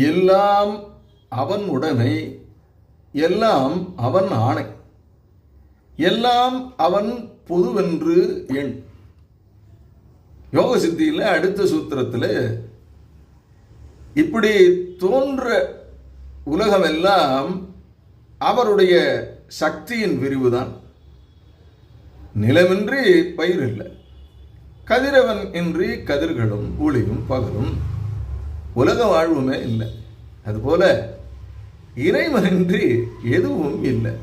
எல்லாம் அவன் உடைமை, எல்லாம் அவன் ஆணை, எல்லாம் அவன் பொதுவென்று எண். யோக சித்தியில் அடுத்த சூத்திரத்தில் இப்படி தோன்ற உலகமெல்லாம் அவருடைய சக்தியின் விரிவுதான். நிலமின்றி பயிர் இல்லை, கதிரவன் இன்றி கதிர்களும் ஒளியும் பகலும் உலக வாழ்வுமே இல்லை. அதுபோல இறைவனின்றி எதுவும் இல்லை.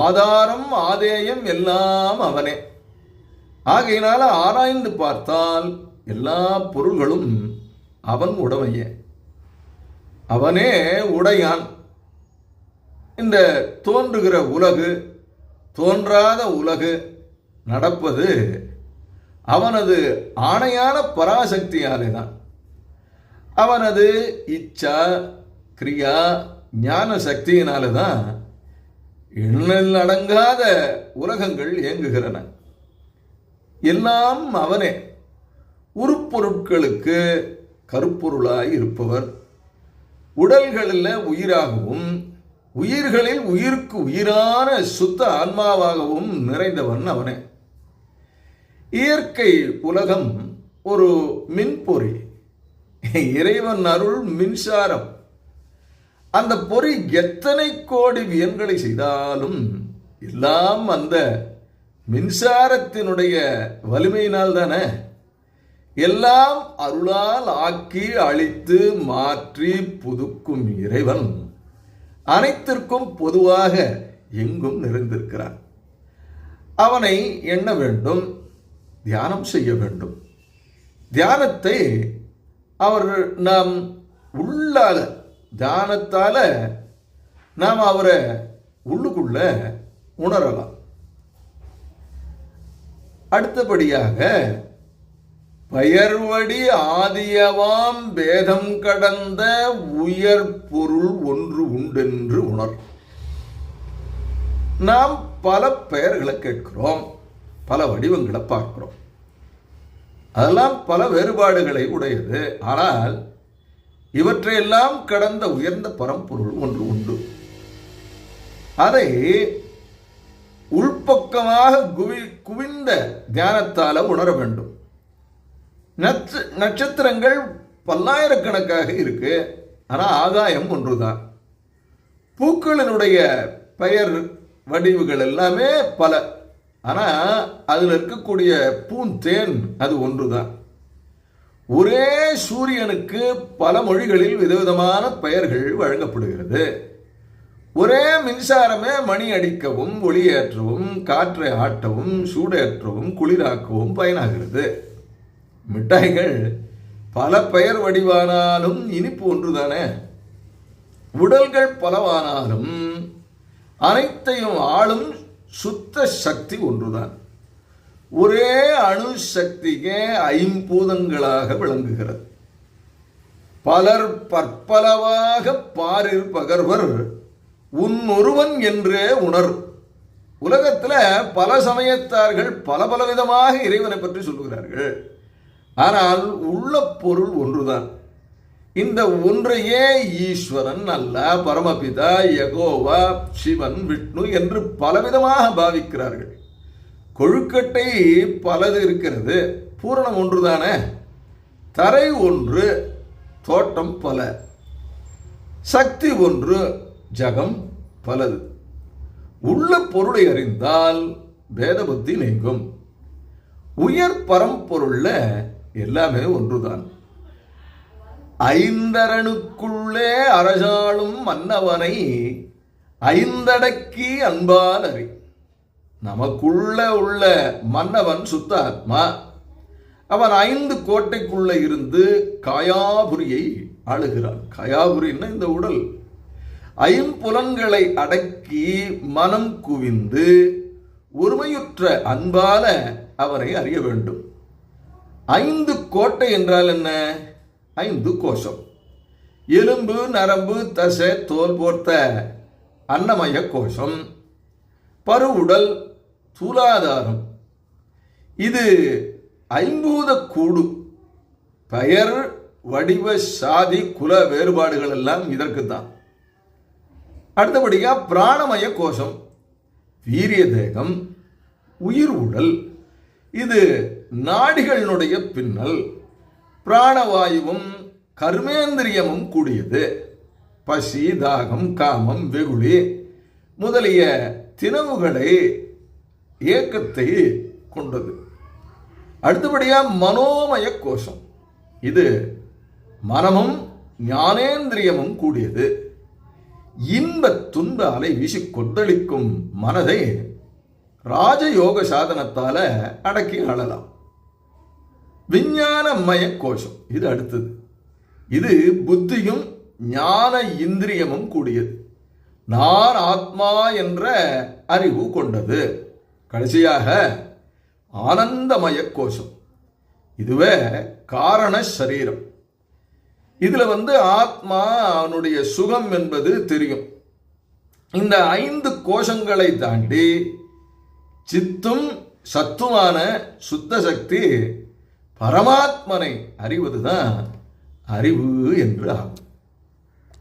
ஆதாரம் ஆதேயம் எல்லாம் அவனே. ஆகையினால ஆராய்ந்து பார்த்தால் எல்லா பொருள்களும் அவன் உடைமையே, அவனே உடையான். இந்த தோன்றுகிற உலகு, தோன்றாத உலகு நடப்பது அவனது ஆணையான பராசக்தியாலே தான். அவனது இச்சா கிரியா ஞான சக்தியினால தான் எண்ணில் அடங்காத உலகங்கள் இயங்குகிறன. எல்லாம் அவனே. உருப்பொருட்களுக்கு கருப்பொருளாய் இருப்பவர், உடல்களில் உயிராகவும் உயிர்களில் உயிருக்கு உயிரான சுத்த ஆன்மாவாகவும் நிறைந்தவன் அவனே. இயற்கை உலகம் ஒரு மின்பொறி, இறைவன் அருள் மின்சாரம். அந்த பொறி எத்தனை கோடி வியன்களை செய்தாலும் எல்லாம் அந்த மின்சாரத்தினுடைய வலிமையினால் தானே. எல்லாம் அருளால் ஆக்கி அழித்து மாற்றி புதுக்கும் இறைவன் அனைத்திற்கும் பொதுவாக எங்கும் நிறைந்திருக்கிறான். அவனை எண்ண வேண்டும், தியானம் செய்ய வேண்டும். தியானத்தை நாம் உள்ளாக தியானத்தால நாம் அவரை உள்ளுக்குள்ள உணரலாம். அடுத்தபடியாக பெயர்வடி ஆதியவாம் பேதம் கடந்த உயர் பொருள் ஒன்று உண்டென்று உணர். நாம் பல பெயர்களை கேட்கிறோம், பல வடிவங்களை பார்க்கிறோம். அதெல்லாம் பல வேறுபாடுகளை உடையது. ஆனால் இவற்றையெல்லாம் கடந்த உயர்ந்த பரம்பொருள் ஒன்று உண்டு. அதை உள்பக்கமாக குவிந்த தியானத்தால உணர வேண்டும். நட்சத்திரங்கள் பல்லாயிரக்கணக்காக இருக்கு, ஆனால் ஆகாயம் ஒன்றுதான். பூக்களினுடைய பெயர் வடிவுகள் எல்லாமே பல, ஆனால் அதில் இருக்கக்கூடிய பூந்தேன் அது ஒன்றுதான். ஒரே சூரியனுக்கு பல மொழிகளில் விதவிதமான பெயர்கள் வழங்கப்படுகிறது. ஒரே மின்சாரமே மணி அடிக்கவும் ஒளியேற்றவும் காற்றை ஆட்டவும் சூடேற்றவும் குளிராக்கவும் பயனாகிறது. மிட்டாய்கள் பல பெயர் வடிவானாலும் இனிப்பு ஒன்றுதானே. உடல்கள் பலவானாலும் அனைத்தையும் ஆளும் சுத்த சக்தி ஒன்றுதான். ஒரே அணு சக்தியே ஐம்பூதங்களாக விளங்குகிறது. பலர் பற்பலவாக பாரில் பகர்வர் உன் ஒருவன் என்றே உணர். உலகத்தில் பல சமயத்தார்கள் பல பலவிதமாக இறைவனை பற்றி சொல்லுகிறார்கள். ஆனால் உள்ள பொருள் ஒன்றுதான். இந்த ஒன்றையே ஈஸ்வரன், அல்லாஹ், பரமபிதா, யெகோவா, சிவன், விஷ்ணு என்று பலவிதமாக பாவிக்கிறார்கள். கொழுக்கட்டை பலது இருக்கிறது, பூரணம் ஒன்றுதானே. தரை ஒன்று, தோட்டம் பல. சக்தி ஒன்று, ஜகம் பலது. உள்ள பொருளை அறிந்தால் பேத புத்தி நீங்கும். உயர் பரம்பொருள்ல எல்லாமே ஒன்றுதான். ஐந்தரனுக்குள்ளே அரசாளும் மன்னவனை ஐந்தடக்கி அன்பால் அறி. நமக்குள்ள உள்ள மன்னவன் சுத்த ஆத்மா. அவன் 5 கோட்டைக்குள்ள இருந்து காயாபுரியை ஆளுகிறான். காயாபுரின்னா இந்த உடல். ஐம்புலன்களை அடக்கி மனம் குவிந்து ஒருமையுற்ற அன்பால அவரை அறிய வேண்டும். 5 கோட்டை என்றால் என்ன? 5 கோஷம். எலும்பு, நரம்பு, தசை, தோல் போர்த்த அன்னமய கோஷம், பருவுடல், தூலாதாரம். இது ஐம்பூத கூடு. பெயர் வடிவ சாதி குல வேறுபாடுகள் எல்லாம் இதற்குத்தான். அடுத்தபடியா பிராணமய கோஷம், வீரிய தேகம், உயிர் உடல், இது நாடிகளினுடைய பின்னல், பிராணவாயுவும் கர்மேந்திரியமும் கூடியது, பசி தாகம் காமம் வெகுளி முதலிய தினவுகளை இயக்கத்தை கொண்டது. அடுத்தபடியா மனோமய கோஷம், இது மனமும் ஞானேந்திரியமும் கூடியது, இன்ப துன்ப அலை வீசி கொந்தளிக்கும் மனதை ராஜயோக சாதனத்தால அடக்கி ஆளலாம். விஞ்ஞானமய கோஷம், இது அடுத்தது, இது புத்தியும் ஞான இந்திரியமும் கூடியது, நான் ஆத்மா என்ற அறிவு கொண்டது. கடைசியாக ஆனந்தமய கோஷம், இதுவே காரண சரீரம். இதுல ஆத்மா அவனுடைய சுகம் என்பது தெரியும். இந்த 5 கோஷங்களை தாண்டி சித்தும் சத்துமான சுத்த சக்தி பரமாத்மனை அறிவதுதான் அறிவு என்று ஆகும்.